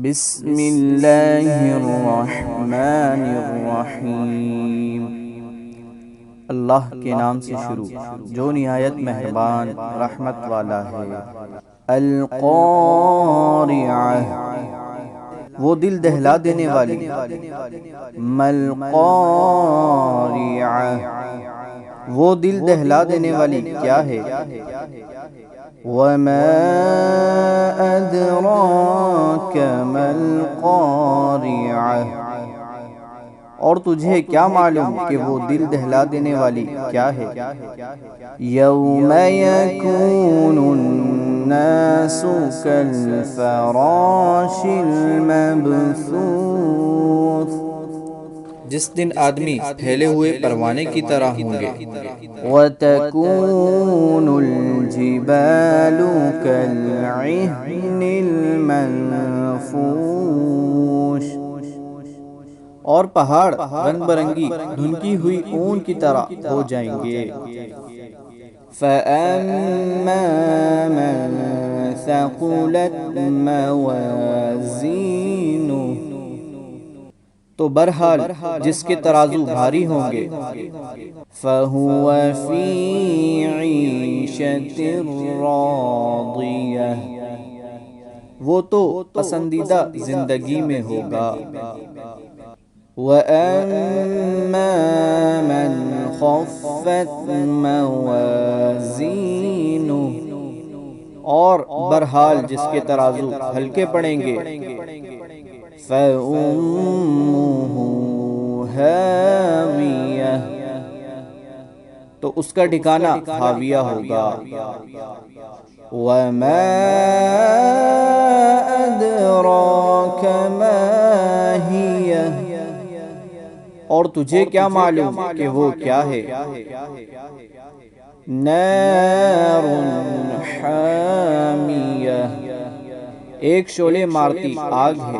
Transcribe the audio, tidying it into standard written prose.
بسم اللہ الرحمن الرحیم۔ اللہ کے نام سے شروع جو نہایت مہربان رحمت والا ہے۔ القارعہ وہ دل دہلا دینے والی۔ مالقارعہ وہ دل دہلا دینے والی کیا ہے؟ وَمَا أَدْرَاكَ مَا الْقَارِعَةُ اور تجھے کیا معلوم کہ وہ دل دہلا دینے والی کیا ہے؟ يَوْمَ يَكُونُ النَّاسُ كَالْفَرَاشِ الْمَبْثُوثِ جس دن آدمی پھیلے ہوئے پروانے کی طرح ہوں گے۔ وَتَكُونُ الْجِبَالُ كَالْعِهْنِ الْمَنفُوشِ اور پہاڑ رنگ برنگی دھنکی ہوئی اون کی طرح ہو جائیں گے۔ فَأَمَّا مَنْ ثَقُلَتْ مَوَازِينُهُ تو بہرحال جس کے ترازو بھاری ہوں گے۔ فَهُوَ فِي عِيشَةٍ رَاضِيَةٍ وہ تو پسندیدہ زندگی میں ہوگا۔ وَأَمَّا مَنْ خَفَّتْ مَوَازِينُهُ اور بہرحال جس کے ترازو ہلکے پڑیں گے۔ فَأُمُّهُ هَاوِيَةٌ تو اس کا ٹھکانہ ہاویہ ہوگا۔ وَمَا أَدْرَاكَ مَا هِيَهْ اور تجھے کیا معلوم کہ وہ کیا ہے؟ نَارٌ حَامِيَةٌ ایک شعلے مارتی آگ ہے۔